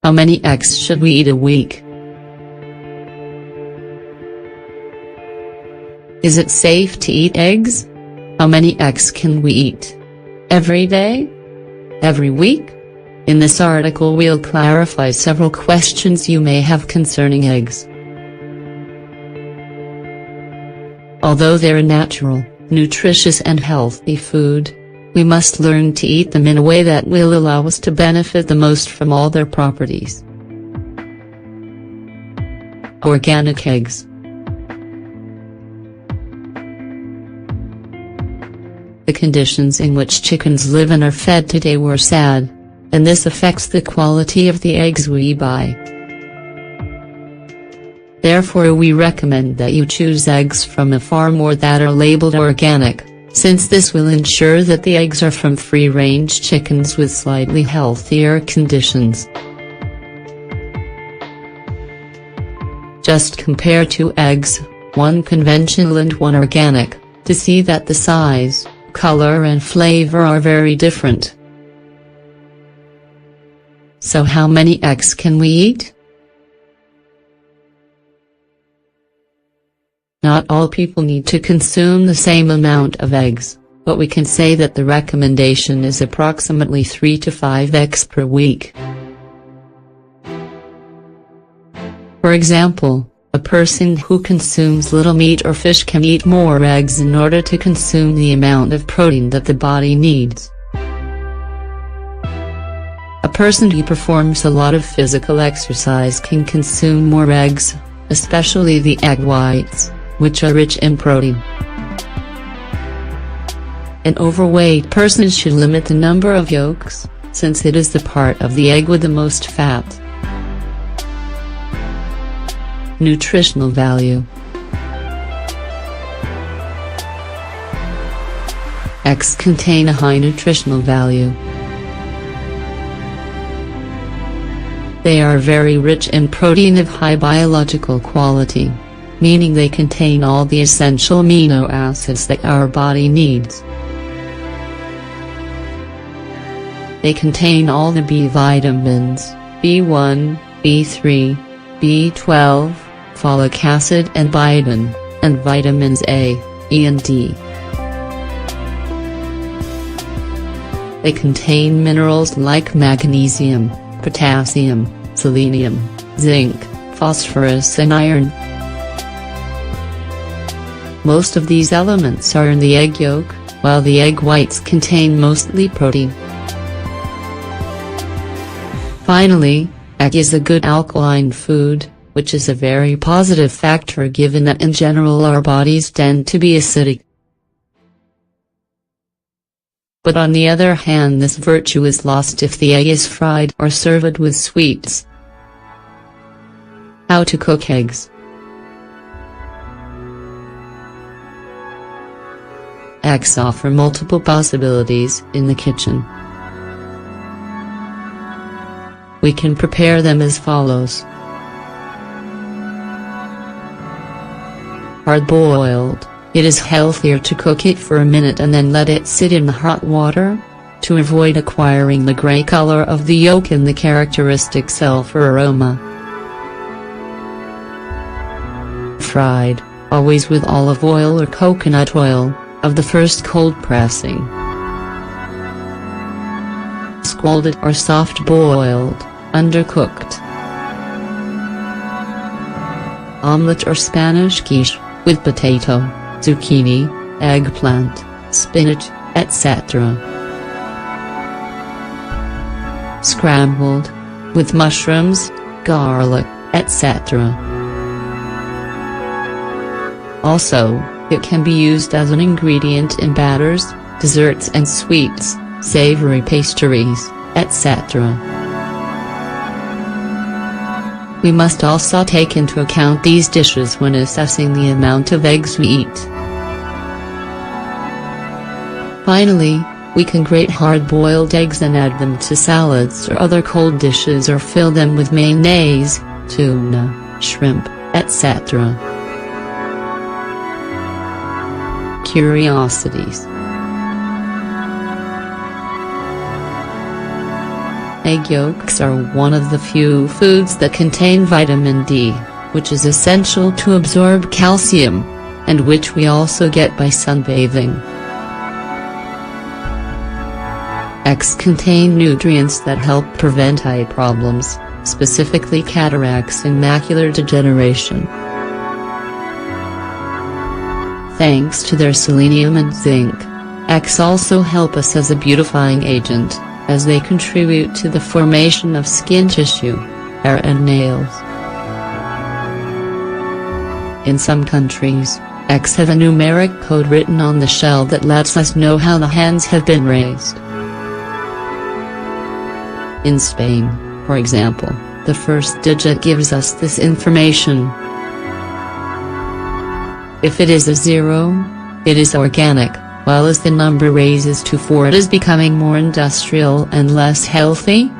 How many eggs should we eat a week? Is it safe to eat eggs? How many eggs can we eat? Every day? Every week? In this article we'll clarify several questions you may have concerning eggs. Although they're a natural, nutritious and healthy food, we must learn to eat them in a way that will allow us to benefit the most from all their properties. Organic eggs. The conditions in which chickens live and are fed today were sad, and this affects the quality of the eggs we buy. Therefore we recommend that you choose eggs from a farm or that are labeled organic, since this will ensure that the eggs are from free-range chickens with slightly healthier conditions. Just compare 2 eggs, one conventional and one organic, to see that the size, color and flavor are very different. So how many eggs can we eat? Not all people need to consume the same amount of eggs, but we can say that the recommendation is approximately 3 to 5 eggs per week. For example, a person who consumes little meat or fish can eat more eggs in order to consume the amount of protein that the body needs. A person who performs a lot of physical exercise can consume more eggs, especially the egg whites, which are rich in protein. An overweight person should limit the number of yolks, since it is the part of the egg with the most fat. Nutritional value. Eggs contain a high nutritional value. They are very rich in protein of high biological quality, meaning they contain all the essential amino acids that our body needs. They contain all the B vitamins, B1, B3, B12, folic acid and biotin, and vitamins A, E and D. They contain minerals like magnesium, potassium, selenium, zinc, phosphorus and iron. Most of these elements are in the egg yolk, while the egg whites contain mostly protein. Finally, egg is a good alkaline food, which is a very positive factor given that in general our bodies tend to be acidic. But on the other hand, this virtue is lost if the egg is fried or served with sweets. How to cook eggs. Eggs offer multiple possibilities in the kitchen. We can prepare them as follows. Hard-boiled. It is healthier to cook it for a minute and then let it sit in the hot water, to avoid acquiring the gray color of the yolk and the characteristic sulfur aroma. Fried, always with olive oil or coconut oil, of the first cold pressing. Scalded or soft-boiled, undercooked. Omelette or Spanish quiche, with potato, zucchini, eggplant, spinach, etc. Scrambled, with mushrooms, garlic, etc. Also, it can be used as an ingredient in batters, desserts and sweets, savory pastries, etc. We must also take into account these dishes when assessing the amount of eggs we eat. Finally, we can grate hard-boiled eggs and add them to salads or other cold dishes or fill them with mayonnaise, tuna, shrimp, etc. Curiosities. Egg yolks are one of the few foods that contain vitamin D, which is essential to absorb calcium, and which we also get by sunbathing. Eggs contain nutrients that help prevent eye problems, specifically cataracts and macular degeneration. Thanks to their selenium and zinc, eggs also help us as a beautifying agent, as they contribute to the formation of skin tissue, hair and nails. In some countries, eggs have a numeric code written on the shell that lets us know how the hens have been raised. In Spain, for example, the first digit gives us this information. If it is a 0, it is organic, while as the number raises to 4 it is becoming more industrial and less healthy.